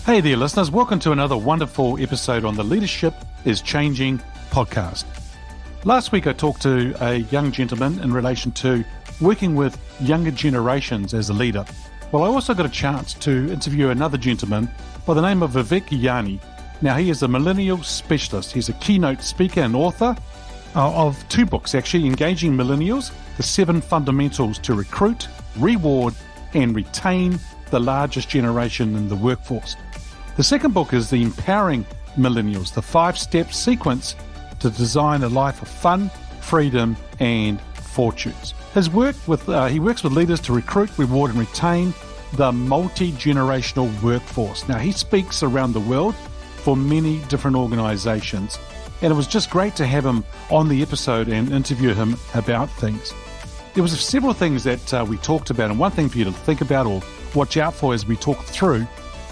Hey there, listeners. Welcome to another wonderful episode on the Leadership is Changing podcast. Last week, I talked to a young gentleman in relation to working with younger generations as a leader. Well, I also got a chance to interview another gentleman by the name of Vivek Iyyani. Now, he is a millennial specialist. He's a keynote speaker and author of two books, actually, Engaging Millennials, the 7 fundamentals to recruit, reward, and retain the largest generation in the workforce. The second book is the Empowering Millennials, the 5-step sequence to design a life of fun, freedom, and fortunes. He works with leaders to recruit, reward, and retain the multi-generational workforce. Now, he speaks around the world for many different organizations, and it was just great to have him on the episode and interview him about things. There was several things that we talked about, and one thing for you to think about or watch out for as we talk through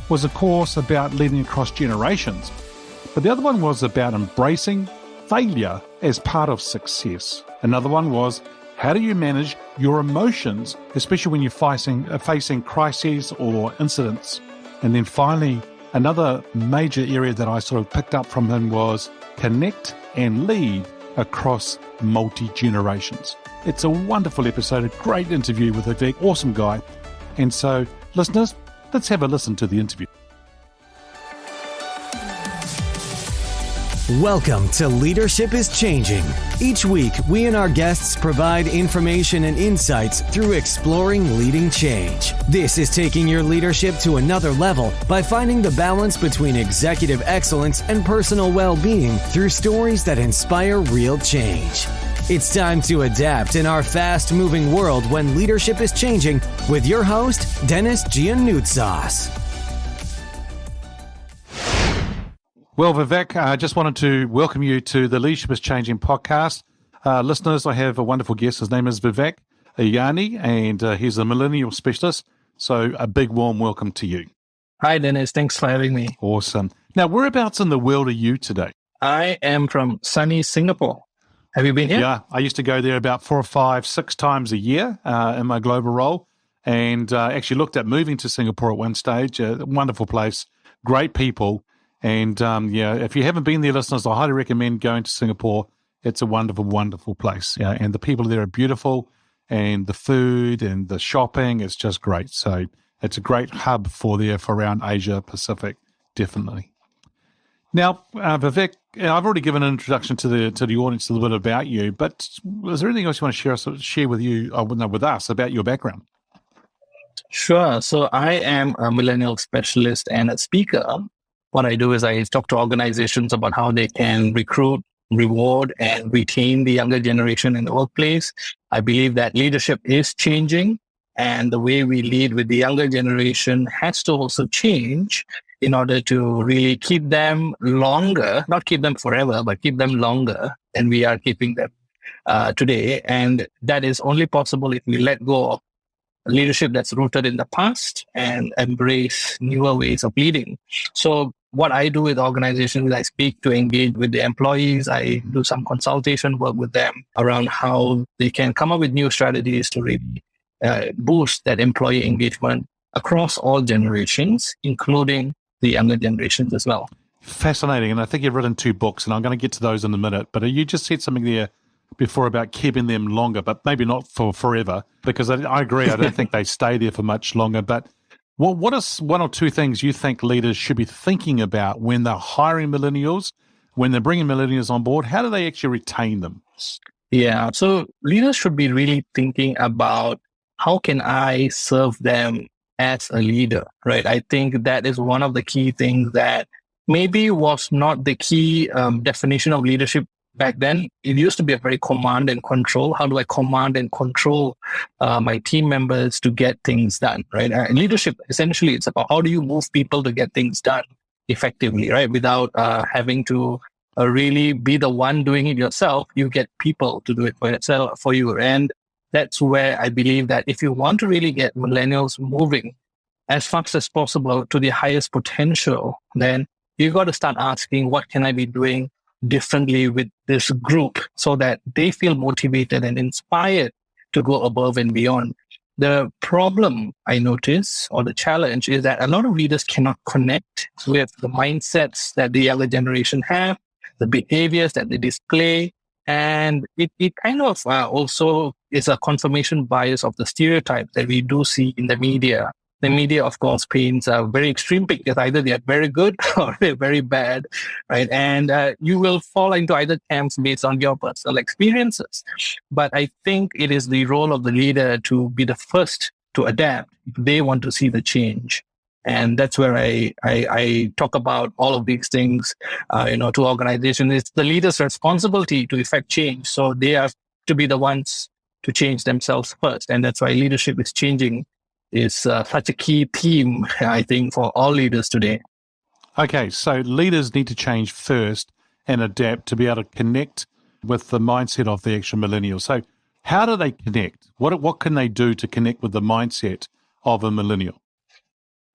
was, of course, about leading across generations. But the other one was about embracing failure as part of success. Another one was, how do you manage your emotions, especially when you're facing crises or incidents? And then finally, another major area that I sort of picked up from him was connect and lead across multi-generations. It's a wonderful episode, a great interview with Vivek, awesome guy. And so, listeners, let's have a listen to the interview. Welcome to Leadership is Changing. Each week, we and our guests provide information and insights through exploring leading change. This is taking your leadership to another level by finding the balance between executive excellence and personal well-being through stories that inspire real change. It's time to adapt in our fast-moving world when leadership is changing with your host, Dennis Giannoutsas. Well, Vivek, I just wanted to welcome you to the Leadership is Changing podcast. Listeners, I have a wonderful guest. His name is Vivek Iyyani, and he's a millennial specialist. So a big warm welcome to you. Hi, Dennis. Thanks for having me. Awesome. Now, whereabouts in the world are you today? I am from sunny Singapore. Have you been here? Yeah, I used to go there about 4 or 5, 6 times a year in my global role, and actually looked at moving to Singapore at one stage. A wonderful place, great people. And if you haven't been there, listeners, I highly recommend going to Singapore. It's a wonderful, wonderful place. Yeah, and the people there are beautiful, and the food and the shopping is just great. So it's a great hub for around Asia Pacific, definitely. Now, Vivek, I've already given an introduction to the audience a little bit about you, but is there anything else you want to share with us about your background? Sure. So I am a millennial specialist and a speaker. What I do is I talk to organizations about how they can recruit, reward, and retain the younger generation in the workplace. I believe that leadership is changing, and the way we lead with the younger generation has to also change in order to really keep them longer, not keep them forever, but keep them longer than we are keeping them today. And that is only possible if we let go of leadership that's rooted in the past and embrace newer ways of leading. So what I do with organizations is I speak to engage with the employees. I do some consultation work with them around how they can come up with new strategies to really boost that employee engagement across all generations, including the younger generations as well. Fascinating. And I think you've written 2 books, and I'm going to get to those in a minute. But you just said something there before about keeping them longer, but maybe not for forever, because I agree. I don't think they stay there for much longer. But what is 1 or 2 things you think leaders should be thinking about when they're hiring millennials, when they're bringing millennials on board? How do they actually retain them? Yeah. So leaders should be really thinking about how can I serve them as a leader, right? I think that is one of the key things that maybe was not the key definition of leadership back then. It used to be a very command and control. How do I command and control my team members to get things done, right? Leadership, essentially, it's about how do you move people to get things done effectively, right? Without having to really be the one doing it yourself. You get people to do it for you. And that's where I believe that if you want to really get millennials moving as fast as possible to the highest potential, then you got to start asking, what can I be doing differently with this group so that they feel motivated and inspired to go above and beyond. The problem I notice, or the challenge, is that a lot of leaders cannot connect with the mindsets that the younger generation have, the behaviors that they display. And it kind of also is a confirmation bias of the stereotypes that we do see in the media. The media, of course, paints a very extreme picture. Either they are very good or they're very bad, right? And you will fall into either camps based on your personal experiences. But I think it is the role of the leader to be the first to adapt if they want to see the change. And that's where I talk about all of these things, to organizations. It's the leader's responsibility to effect change. So they have to be the ones to change themselves first. And that's why leadership is changing is such a key theme, I think, for all leaders today. Okay, so leaders need to change first and adapt to be able to connect with the mindset of the actual millennial. So how do they connect? What can they do to connect with the mindset of a millennial?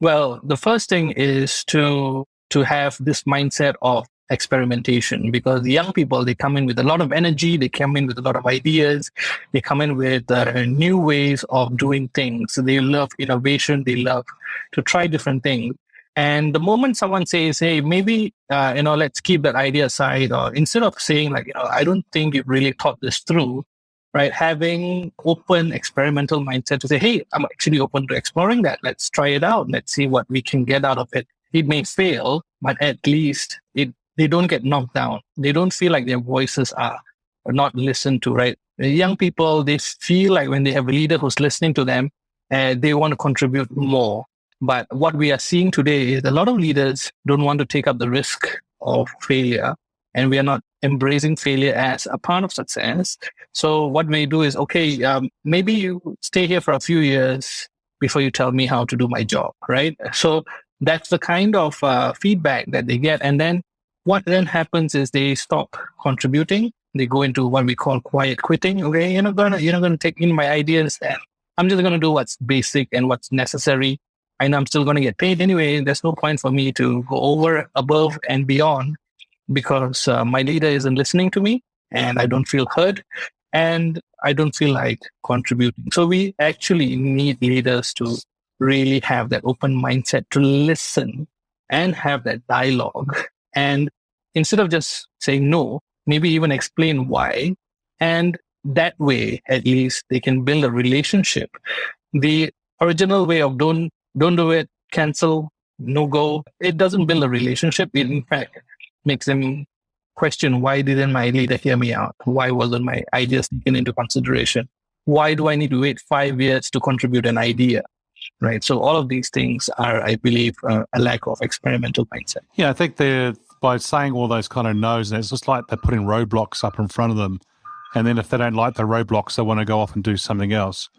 Well, the first thing is to have this mindset of experimentation, because the young people, they come in with a lot of energy, they come in with a lot of ideas, they come in with new ways of doing things. So they love innovation, they love to try different things. And the moment someone says, hey, maybe, let's keep that idea aside, or instead of saying like, I don't think you've really thought this through, right? Having open experimental mindset to say, hey, I'm actually open to exploring that. Let's try it out. Let's see what we can get out of it. It may fail, but at least they don't get knocked down. They don't feel like their voices are not listened to, right? The young people, they feel like when they have a leader who's listening to them, they want to contribute more. But what we are seeing today is a lot of leaders don't want to take up the risk of failure, and we are not embracing failure as a part of success. So what we do is, okay, maybe you stay here for a few years before you tell me how to do my job, right? So that's the kind of feedback that they get. And then what then happens is they stop contributing. They go into what we call quiet quitting. Okay, you're not gonna take in my ideas, and I'm just gonna do what's basic and what's necessary. I know I'm still gonna get paid anyway. There's no point for me to go over, above, and beyond, because my leader isn't listening to me, and I don't feel heard, and I don't feel like contributing. So we actually need leaders to really have that open mindset to listen and have that dialogue. And instead of just saying no, maybe even explain why. And that way, at least, they can build a relationship. The original way of don't do it, cancel, no go, it doesn't build a relationship. It, in fact, makes them question, why didn't my leader hear me out? Why wasn't my ideas taken into consideration? Why do I need to wait 5 years to contribute an idea? Right. So all of these things are, I believe, a lack of experimental mindset. Yeah, I think by saying all those kind of no's, it's just like they're putting roadblocks up in front of them. And then if they don't like the roadblocks, they want to go off and do something else,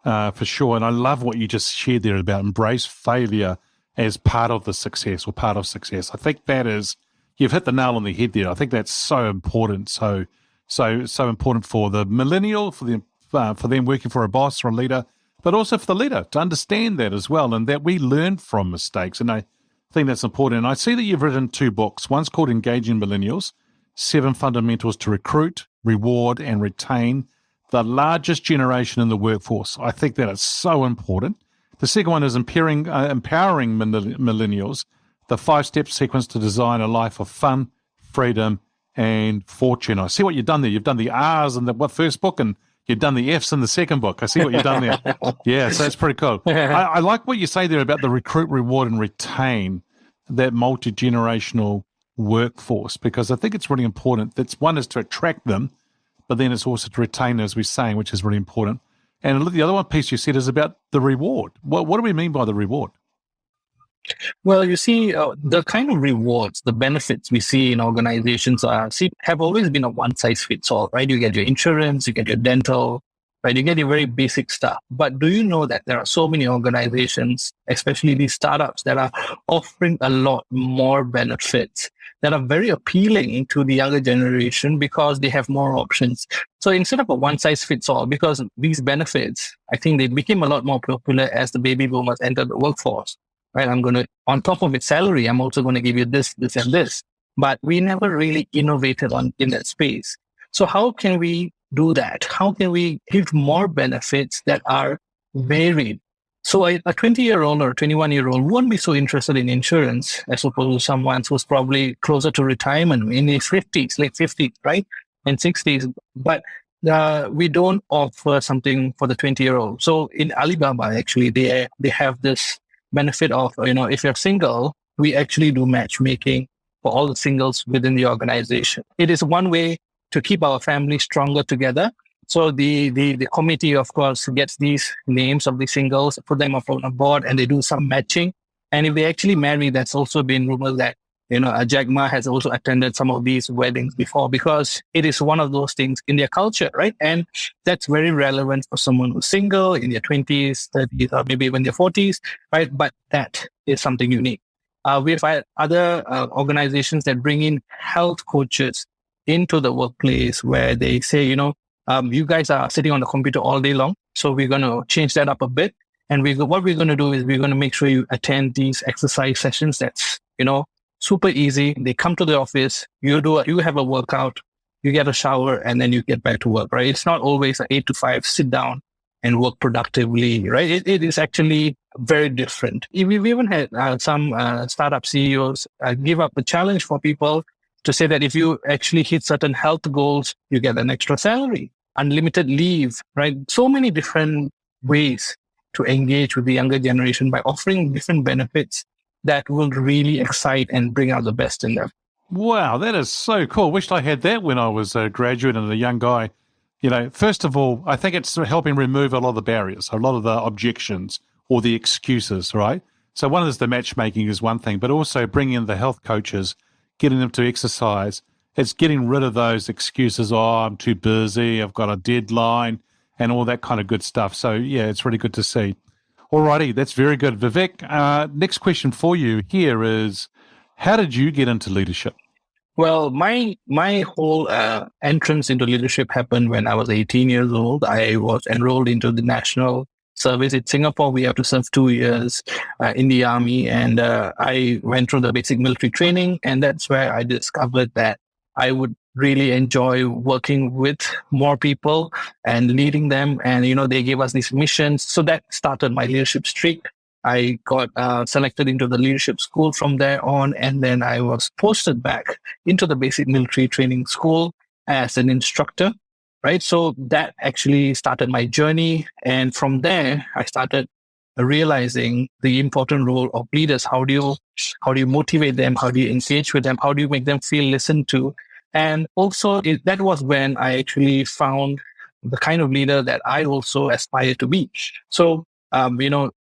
for sure. And I love what you just shared there about embrace failure as part of the success or part of success. I think that is, you've hit the nail on the head there. I think that's so important. So important for the millennial, for them working for a boss or a leader, but also for the leader to understand that as well, and that we learn from mistakes. And I think that's important. And I see that you've written 2 books. One's called Engaging Millennials, 7 Fundamentals to Recruit, Reward, and Retain the Largest Generation in the Workforce. I think that is so important. The second one is Empowering Millennials, the 5-step sequence to design a life of fun, freedom, and fortune. I see what you've done there. You've done the R's in the first book, and you've done the F's in the second book. I see what you've done there. Yeah, so that's pretty cool. I like what you say there about the recruit, reward, and retain that multi-generational workforce, because I think it's really important. That's one is to attract them, but then it's also to retain, as we're saying, which is really important. And the other one piece you said is about the reward. What do we mean by the reward? Well, you see, the kind of rewards, the benefits we see in organizations have always been a one-size-fits-all, right? You get your insurance, you get your dental, right? You get your very basic stuff. But do you know that there are so many organizations, especially these startups, that are offering a lot more benefits that are very appealing to the younger generation because they have more options. So instead of a one-size-fits-all, because these benefits, I think they became a lot more popular as the baby boomers entered the workforce. Right, I'm going to, on top of its salary, I'm also going to give you this, this, and this. But we never really innovated in that space. So how can we do that? How can we give more benefits that are varied. So a 20-year-old or a 21-year-old won't be so interested in insurance as opposed to someone who's probably closer to retirement in his 50s, late 50s, right? And 60s. But we don't offer something for the 20-year-old. So in Alibaba, actually, they have this benefit of, if you're single, we actually do matchmaking for all the singles within the organization. It is one way to keep our family stronger together. So the committee, of course, gets these names of the singles, put them up on a board, and they do some matching. And if they actually marry, that's also been rumored that, Jack Ma has also attended some of these weddings before, because it is one of those things in their culture, right? And that's very relevant for someone who's single in their 20s, 30s, or maybe even their 40s, right? But that is something unique. We've had other organizations that bring in health coaches into the workplace, where they say, you guys are sitting on the computer all day long, so we're going to change that up a bit. And what we're going to do is we're going to make sure you attend these exercise sessions. That's, super easy. They come to the office, you have a workout, you get a shower, and then you get back to work, right? It's not always an 8 to 5, sit down and work productively, right? It is actually very different. We've even had some startup CEOs give up a challenge for people to say that if you actually hit certain health goals, you get an extra salary, unlimited leave, right? So many different ways to engage with the younger generation by offering different benefits that will really excite and bring out the best in them. Wow, that is so cool. Wished I had that when I was a graduate and a young guy. First of all, I think it's helping remove a lot of the barriers, a lot of the objections or the excuses, right? So one is the matchmaking is one thing, but also bringing in the health coaches, getting them to exercise. It's getting rid of those excuses. Oh, I'm too busy. I've got a deadline and all that kind of good stuff. So yeah, it's really good to see. Alrighty, that's very good. Vivek, next question for you here is, how did you get into leadership? Well, my whole entrance into leadership happened when I was 18 years old. I was enrolled into the national service in Singapore. We have to serve 2 years in the army, and I went through the basic military training, and that's where I discovered that I would really enjoy working with more people and leading them. And, they gave us these missions. So that started my leadership streak. I got selected into the leadership school from there on, and then I was posted back into the basic military training school as an instructor, right? So that actually started my journey. And from there, I started realizing the important role of leaders. How do you motivate them? How do you engage with them? How do you make them feel listened to? And also that was when I actually found the kind of leader that I also aspire to be. So,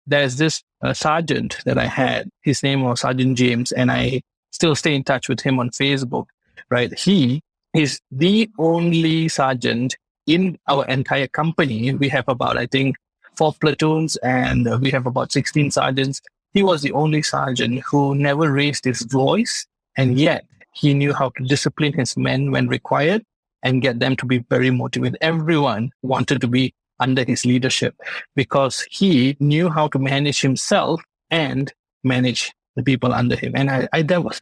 there's this sergeant that I had. His name was Sergeant James, and I still stay in touch with him on Facebook, right? He is the only sergeant in our entire company. We have about, I think, 4 platoons, and we have about 16 sergeants. He was the only sergeant who never raised his voice, and yet he knew how to discipline his men when required and get them to be very motivated. Everyone wanted to be under his leadership because he knew how to manage himself and manage the people under him. And I that was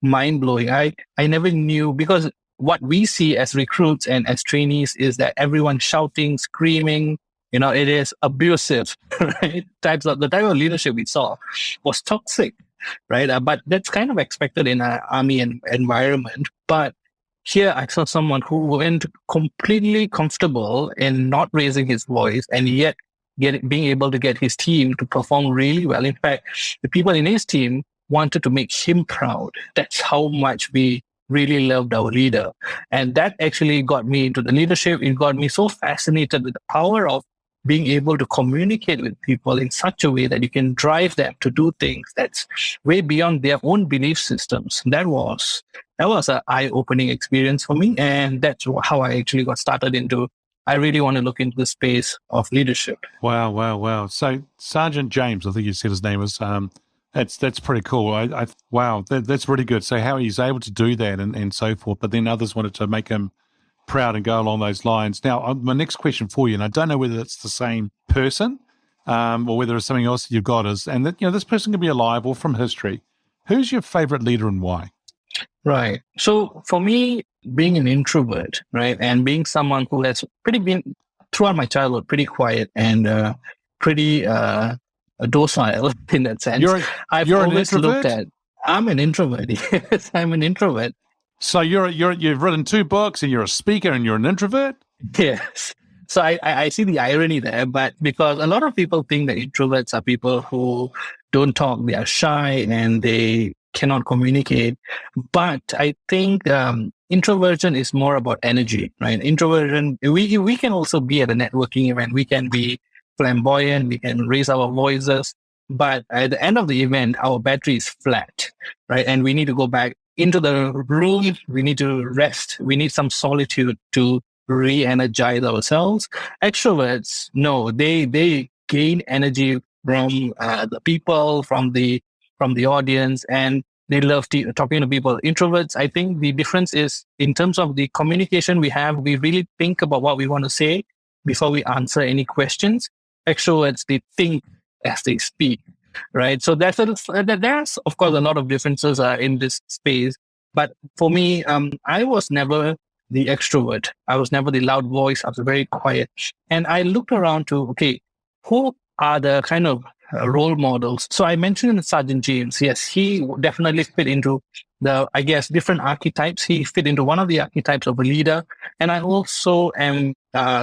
mind blowing. I never knew, because what we see as recruits and as trainees is that everyone shouting, screaming, it is abusive, right? The type of leadership we saw was toxic, right? But that's kind of expected in an army environment. But here I saw someone who went completely comfortable in not raising his voice, and yet being able to get his team to perform really well. In fact, the people in his team wanted to make him proud. That's how much we really loved our leader. And that actually got me into the leadership. It got me so fascinated with the power of being able to communicate with people in such a way that you can drive them to do things that's way beyond their own belief systems. That was an eye-opening experience for me. And that's how I actually got started into, I really want to look into the space of leadership. Wow. So Sergeant James, I think you said his name was, that's pretty cool. Wow, that's really good. So how he's able to do that and so forth, but then others wanted to make him proud and go along those lines. Now, my next question for you, and I don't know whether it's the same person or whether it's something else that you've got, is, and that, this person can be alive or from history. Who's your favorite leader and why? Right. So for me, being an introvert, right, and being someone who has been throughout my childhood pretty quiet and pretty docile in that sense. You're an introvert? I'm an introvert. Yes, I'm an introvert. So you've written 2 books and you're a speaker and you're an introvert? Yes. So I see the irony there, but because a lot of people think that introverts are people who don't talk, they are shy and they cannot communicate. But I think introversion is more about energy, right? Introversion, we can also be at a networking event. We can be flamboyant, we can raise our voices, but at the end of the event, our battery is flat, right? And we need to go back into the room. We need to rest. We need some solitude to re-energize ourselves. Extroverts, no, they gain energy from the people, from the audience, and they love talking to people. Introverts, I think the difference is in terms of the communication we have. We really think about what we want to say before we answer any questions. Extroverts, they think as they speak, right? So there's of course a lot of differences in this space. But for me, I was never the extrovert. I was never the loud voice. I was very quiet. And I looked around to, okay, who are the kind of role models? So I mentioned Sergeant James. Yes, he definitely fit into I guess, different archetypes. He fit into one of the archetypes of a leader. And I also am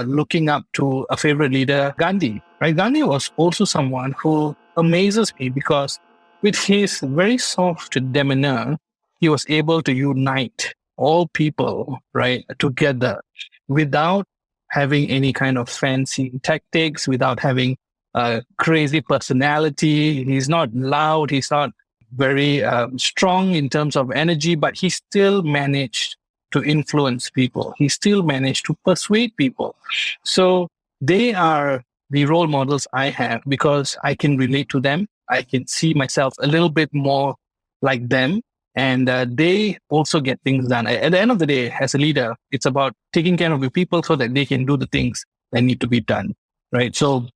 looking up to a favorite leader, Gandhi. Right? Gandhi was also someone who amazes me because with his very soft demeanor, he was able to unite all people, right, together without having any kind of fancy tactics, without having a crazy personality. He's not loud. He's not very strong in terms of energy, but he still managed to influence people. He still managed to persuade people. So they are the role models I have because I can relate to them. I can see myself a little bit more like them. And they also get things done. At the end of the day, as a leader, it's about taking care of your people so that they can do the things that need to be done, right? So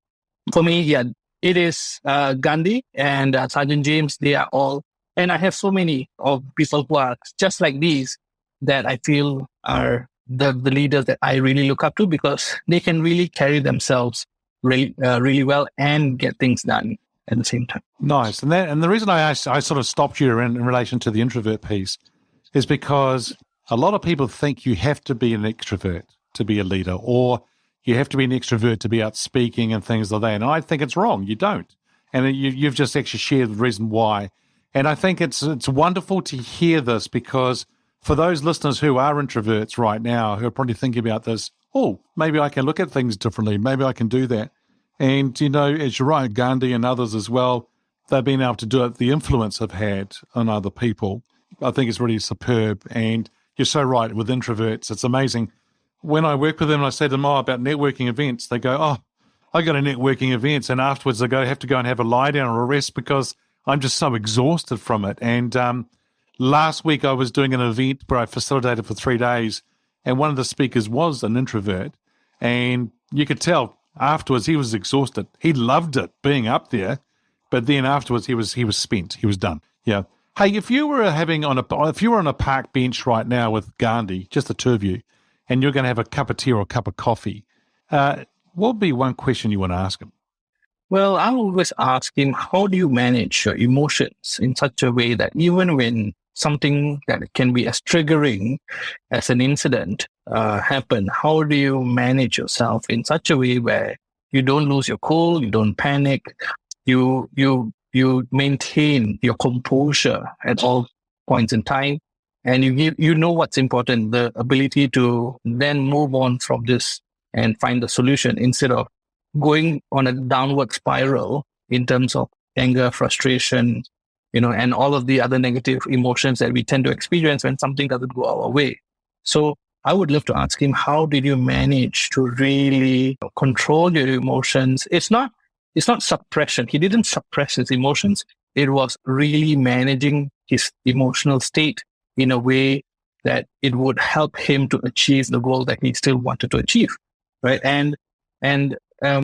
for me, yeah, it is Gandhi and Sergeant James. They are all, and I have so many of people who are just like these that I feel are the leaders that I really look up to because they can really carry themselves really well and get things done at the same time. Nice. And the reason I sort of stopped you in relation to the introvert piece is because a lot of people think you have to be an extrovert to be a leader, or you have to be an extrovert to be out speaking and things like that. And I think it's wrong. You don't. And you've just actually shared the reason why. And I think it's wonderful to hear this because for those listeners who are introverts right now, who are probably thinking about this, oh, maybe I can look at things differently. Maybe I can do that. And, as you're right, Gandhi and others as well, they've been able to do it. The influence they've had on other people, I think is really superb. And you're so right, with introverts, it's amazing. When I work with them and I say to them, about networking events, they go, I go to networking events. And afterwards I have to go and have a lie down or a rest because I'm just so exhausted from it. And last week I was doing an event where I facilitated for 3 days. And one of the speakers was an introvert. And you could tell, afterwards, he was exhausted. He loved it being up there, but then afterwards, he was spent. He was done. Yeah. Hey, if you were on a park bench right now with Gandhi, just the two of you, and you're going to have a cup of tea or a cup of coffee, what would be one question you want to ask him? Well, I always ask him, how do you manage your emotions in such a way that even when something that can be as triggering as an incident happen, how do you manage yourself in such a way where you don't lose your cool, you don't panic, you maintain your composure at all points in time, and you know what's important, the ability to then move on from this and find the solution instead of going on a downward spiral in terms of anger, frustration, and all of the other negative emotions that we tend to experience when something doesn't go our way. So I would love to ask him, how did you manage to really control your emotions? It's not suppression. He didn't suppress his emotions. It was really managing his emotional state in a way that it would help him to achieve the goal that he still wanted to achieve, right? And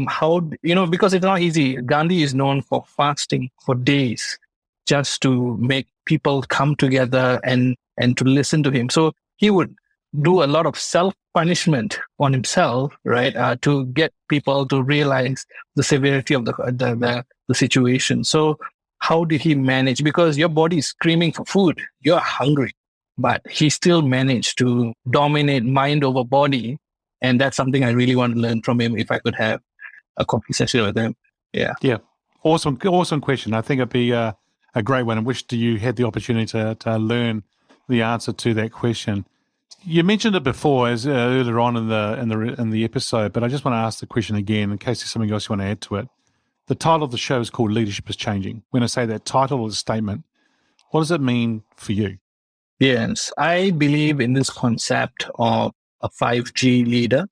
how, because it's not easy. Gandhi is known for fasting for days just to make people come together and to listen to him. So he would do a lot of self-punishment on himself, right, to get people to realize the severity of the situation. So how did he manage? Because your body is screaming for food, you're hungry, but he still managed to dominate mind over body. And that's something I really want to learn from him if I could have a coffee session with him. Yeah. Yeah. Awesome question. I think it'd be a great one. I wish you had the opportunity to learn the answer to that question. You mentioned it before, as earlier on in the episode, but I just want to ask the question again in case there's something else you want to add to it. The title of the show is called Leadership is Changing. When I say that title or the statement, what does it mean for you? Yes, I believe in this concept of a 5G leader,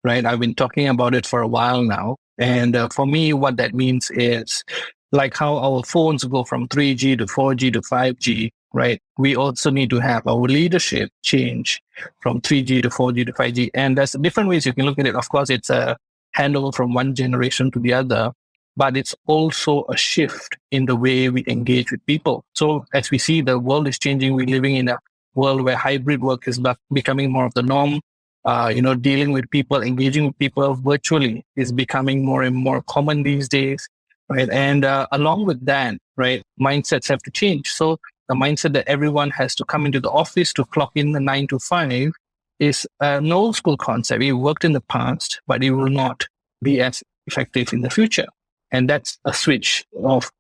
right? I've been talking about it for a while now. And for me, what that means is like how our phones go from 3G to 4G to 5G, right? We also need to have our leadership change from 3G to 4G to 5G. And there's different ways you can look at it. Of course, it's a handover from one generation to the other, but it's also a shift in the way we engage with people. So as we see, the world is changing. We're living in a world where hybrid work is becoming more of the norm. Dealing with people, engaging with people virtually is becoming more and more common these days, right? And along with that, right, mindsets have to change. So the mindset that everyone has to come into the office to clock in the 9 to 5 is an old school concept. It worked in the past, but it will not be as effective in the future. And that's a switch of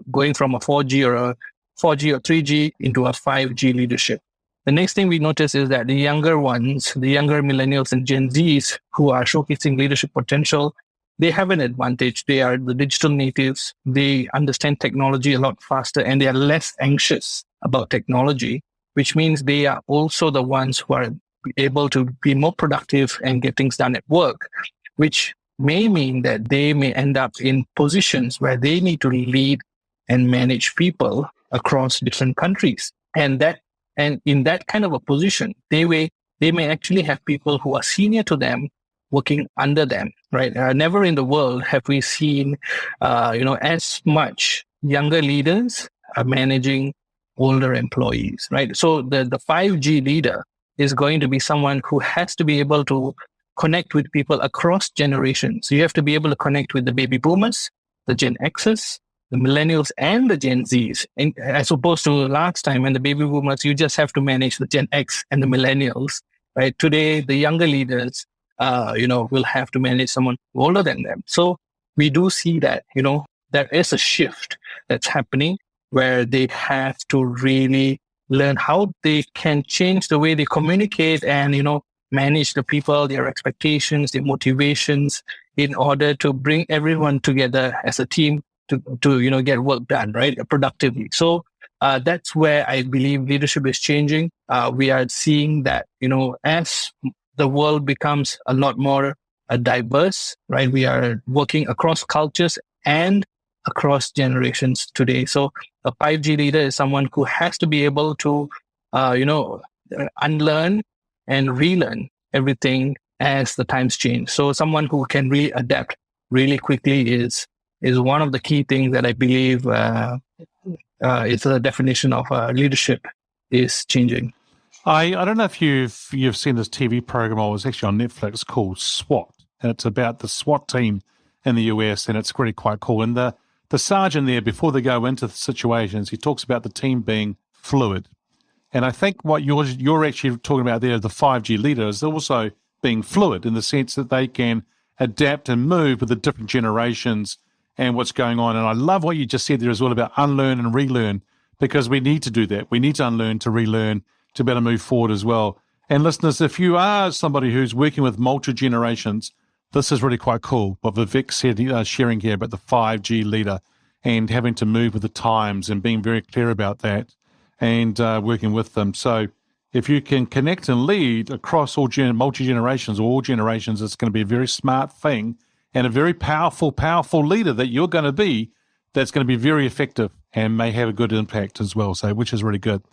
going from a 4G or 3G into a 5G leadership. The next thing we notice is that the younger ones, the younger millennials and Gen Zs who are showcasing leadership potential, they have an advantage. They are the digital natives. They understand technology a lot faster and they are less anxious about technology, which means they are also the ones who are able to be more productive and get things done at work, which may mean that they may end up in positions where they need to lead and manage people across different countries. And in that kind of a position, they may actually have people who are senior to them working under them, right? Never in the world have we seen, as much younger leaders are managing older employees, right? So the 5G leader is going to be someone who has to be able to connect with people across generations. So you have to be able to connect with the baby boomers, the Gen Xs, the millennials and the Gen Zs. And as opposed to last time when the baby boomers, you just have to manage the Gen X and the millennials, right? Today, the younger leaders, will have to manage someone older than them. So we do see that, there is a shift that's happening where they have to really learn how they can change the way they communicate and, manage the people, their expectations, their motivations in order to bring everyone together as a team to get work done, right, productively. So that's where I believe leadership is changing. We are seeing that, as the world becomes a lot more diverse, right, we are working across cultures and across generations today. So a 5G leader is someone who has to be able to, unlearn and relearn everything as the times change. So someone who can really adapt really quickly is one of the key things that I believe it's a definition of leadership is changing. I don't know if you've seen this TV program. I was actually on Netflix called SWAT, and it's about the SWAT team in the US, and it's really quite cool. And the sergeant there, before they go into the situations, he talks about the team being fluid. And I think what you're actually talking about there, the 5G leader, is also being fluid in the sense that they can adapt and move with the different generations and what's going on. And I love what you just said there as well about unlearn and relearn, because we need to do that. We need to unlearn to relearn to better move forward as well. And listeners, if you are somebody who's working with multi-generations, this is really quite cool. What Vivek said, sharing here about the 5G leader and having to move with the times and being very clear about that and working with them. So if you can connect and lead across all multi-generations or all generations, it's going to be a very smart thing and a very powerful leader that you're going to be that's going to be very effective and may have a good impact as well, so which is really good.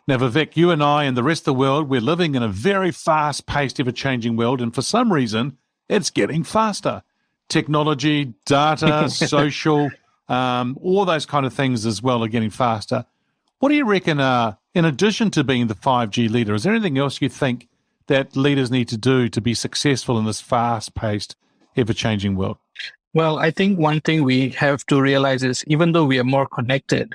Now, Vivek, you and I and the rest of the world, we're living in a very fast-paced, ever-changing world, and for some reason, it's getting faster. Technology, data, social, all those kind of things as well are getting faster. What do you reckon, in addition to being the 5G leader, is there anything else you think that leaders need to do to be successful in this fast-paced, ever-changing world? Well, I think one thing we have to realize is even though we are more connected,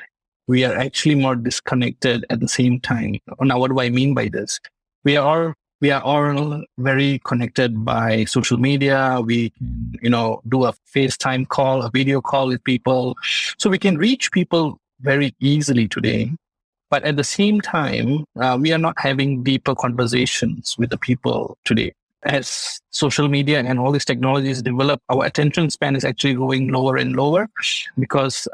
we are actually more disconnected at the same time. Now, what do I mean by this? We are all very connected by social media. We, do a FaceTime call, a video call with people. So we can reach people very easily today. But at the same time, we are not having deeper conversations with the people today. As social media and all these technologies develop, our attention span is actually going lower and lower because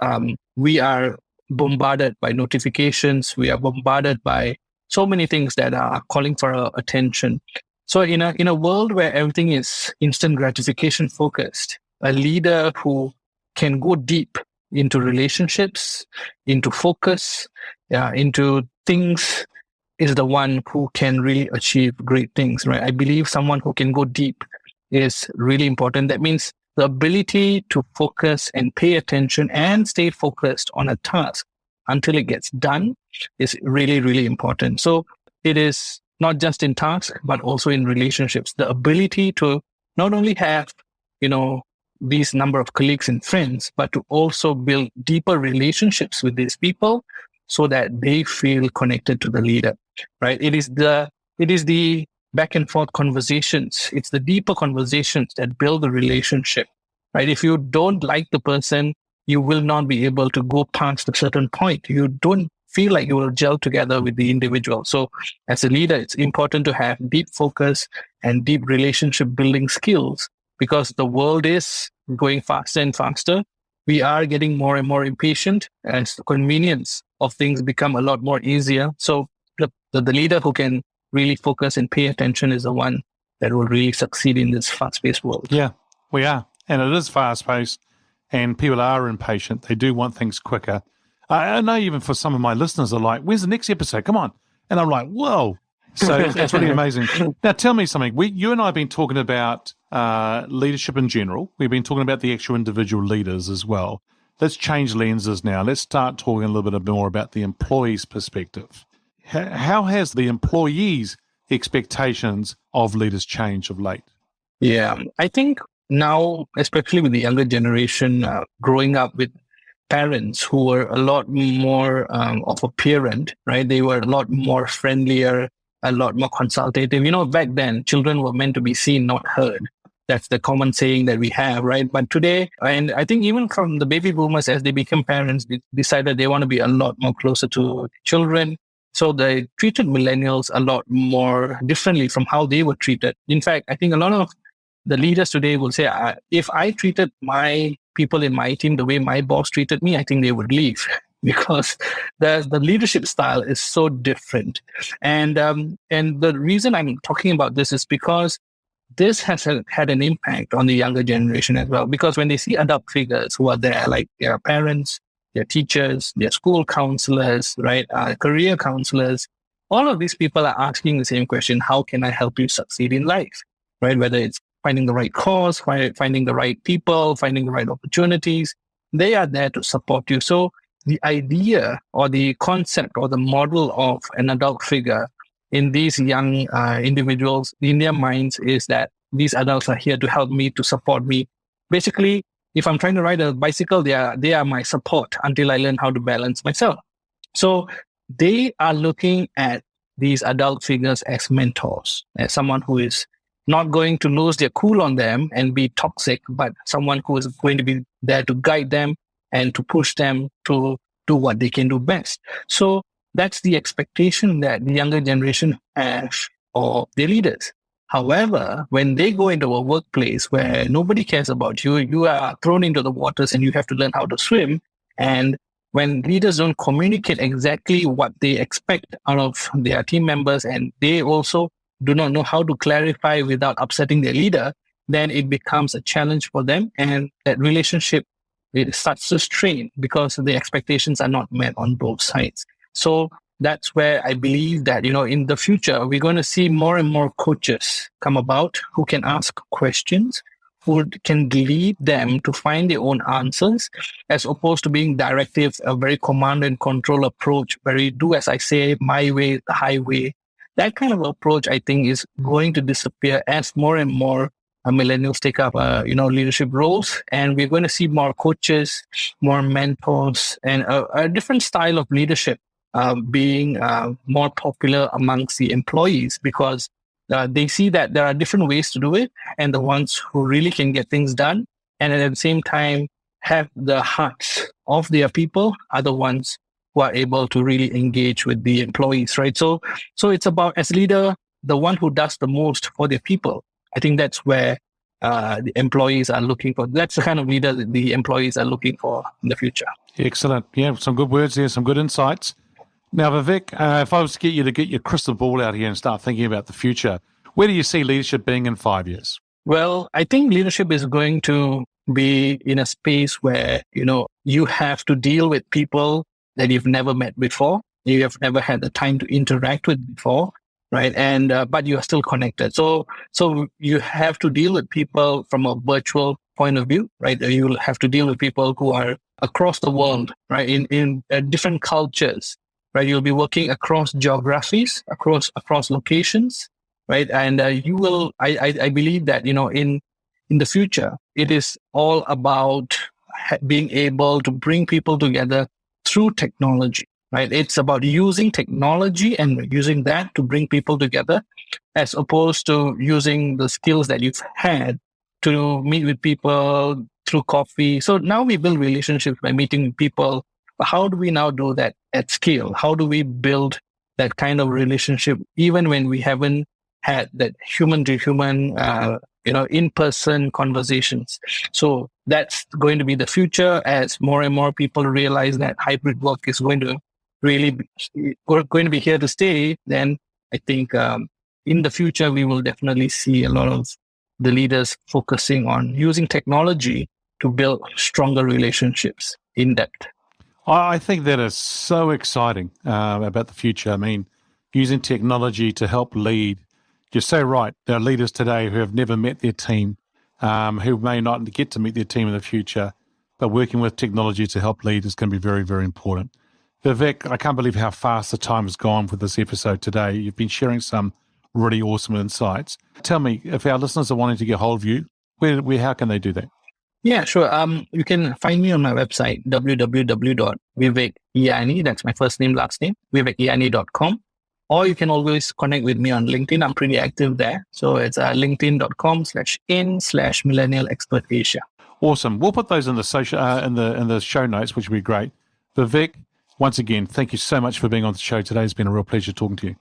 we are bombarded by notifications. We are bombarded by so many things that are calling for our attention. So in a world where everything is instant gratification focused, a leader who can go deep into relationships, into focus, into things is the one who can really achieve great things, right? I believe someone who can go deep is really important. That means the ability to focus and pay attention and stay focused on a task until it gets done is really, really important. So it is not just in tasks, but also in relationships. The ability to not only have, these number of colleagues and friends, but to also build deeper relationships with these people so that they feel connected to the leader, right? It is the back and forth conversations. It's the deeper conversations that build the relationship, right? If you don't like the person, you will not be able to go past a certain point. You don't feel like you will gel together with the individual. So as a leader, it's important to have deep focus and deep relationship building skills because the world is going faster and faster. We are getting more and more impatient as the convenience of things become a lot more easier. So the leader who can really focus and pay attention is the one that will really succeed in this fast-paced world. Yeah, we are. And it is fast-paced and people are impatient. They do want things quicker. I know even for some of my listeners are like, when's the next episode? Come on. And I'm like, whoa. So it's really amazing. Now, tell me something. You and I have been talking about leadership in general. We've been talking about the actual individual leaders as well. Let's change lenses now. Let's start talking a little bit more about the employee's perspective. How has the employees' expectations of leaders changed of late? Yeah, I think now, especially with the younger generation, growing up with parents who were a lot more of a parent, right? They were a lot more friendlier, a lot more consultative. Back then, children were meant to be seen, not heard. That's the common saying that we have, right? But today, and I think even from the baby boomers, as they become parents, they decided they want to be a lot more closer to children. So they treated millennials a lot more differently from how they were treated. In fact, I think a lot of the leaders today will say, if I treated my people in my team the way my boss treated me, I think they would leave because the leadership style is so different. And the reason I'm talking about this is because this has had an impact on the younger generation as well. Because when they see adult figures who are there, like their parents, their teachers, their school counselors, right, career counselors, all of these people are asking the same question: how can I help you succeed in life, right? Whether it's finding the right cause, finding the right people, finding the right opportunities, they are there to support you. So the idea or the concept or the model of an adult figure in these young individuals, in their minds, is that these adults are here to help me, to support me. Basically, if I'm trying to ride a bicycle, they are my support until I learn how to balance myself. So they are looking at these adult figures as mentors, as someone who is not going to lose their cool on them and be toxic, but someone who is going to be there to guide them and to push them to do what they can do best. So that's the expectation that the younger generation has of their leaders. However, when they go into a workplace where nobody cares about you, you are thrown into the waters and you have to learn how to swim. And when leaders don't communicate exactly what they expect out of their team members, and they also do not know how to clarify without upsetting their leader, then it becomes a challenge for them. And that relationship, it starts to strain because the expectations are not met on both sides. So that's where I believe that, in the future, we're going to see more and more coaches come about who can ask questions, who can lead them to find their own answers, as opposed to being directive, a very command and control approach, very do as I say, my way, the highway. that kind of approach, I think, is going to disappear as more and more millennials take up, leadership roles, and we're going to see more coaches, more mentors, and a different style of leadership being more popular amongst the employees, because they see that there are different ways to do it, and the ones who really can get things done, and at the same time have the hearts of their people, are the ones who are able to really engage with the employees, right? So it's about, as leader, the one who does the most for their people. I think that's where the employees are looking for. That's the kind of leader that the employees are looking for in the future. Excellent. Yeah, some good words there, some good insights. Now, Vivek, if I was to get you to get your crystal ball out here and start thinking about the future, where do you see leadership being in 5 years? Well, I think leadership is going to be in a space where, you have to deal with people that you've never met before, you have never had the time to interact with before, right? And but you are still connected. So you have to deal with people from a virtual point of view, right? You will have to deal with people who are across the world, right? In different cultures, right? You'll be working across geographies, across locations, right? And you will. I believe that in the future, it is all about being able to bring people together through technology. Right? It's about using technology and using that to bring people together, as opposed to using the skills that you've had to meet with people through coffee. So now we build relationships by meeting with people. But how do we now do that at scale? How do we build that kind of relationship even when we haven't had that human to human, in-person conversations? So that's going to be the future, as more and more people realize that hybrid work is going to be here to stay. Then I think in the future, we will definitely see a lot of the leaders focusing on using technology to build stronger relationships in depth. I think that is so exciting about the future. I mean, using technology to help lead. You're so right. There are leaders today who have never met their team, who may not get to meet their team in the future, but working with technology to help lead is going to be very, very important. Vivek, I can't believe how fast the time has gone for this episode today. You've been sharing some really awesome insights. Tell me, if our listeners are wanting to get hold of you, how can they do that? Yeah, sure. You can find me on my website, www.vivekiyyani, that's my first name, last name, vivekiyyani.com. Or you can always connect with me on LinkedIn. I'm pretty active there. So it's linkedin.com/in/millennial expert Asia. Awesome. We'll put those in the social, in the show notes, which would be great. Vivek, once again, thank you so much for being on the show today. It's been a real pleasure talking to you.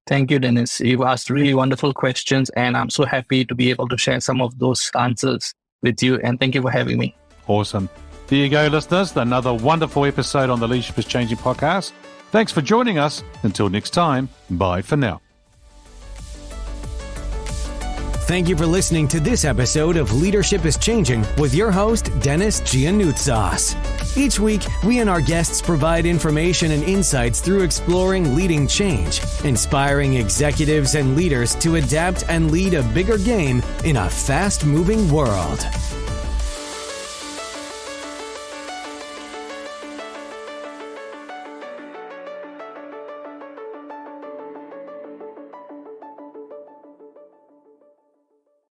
Thank you, Dennis. You've asked really wonderful questions, and I'm so happy to be able to share some of those answers with you. And thank you for having me. Awesome. There you go, listeners. Another wonderful episode on the Leadership is Changing podcast. Thanks for joining us. Until next time, bye for now. Thank you for listening to this episode of Leadership is Changing with your host, Dennis Giannoutsas. Each week, we and our guests provide information and insights through exploring leading change, inspiring executives and leaders to adapt and lead a bigger game in a fast-moving world.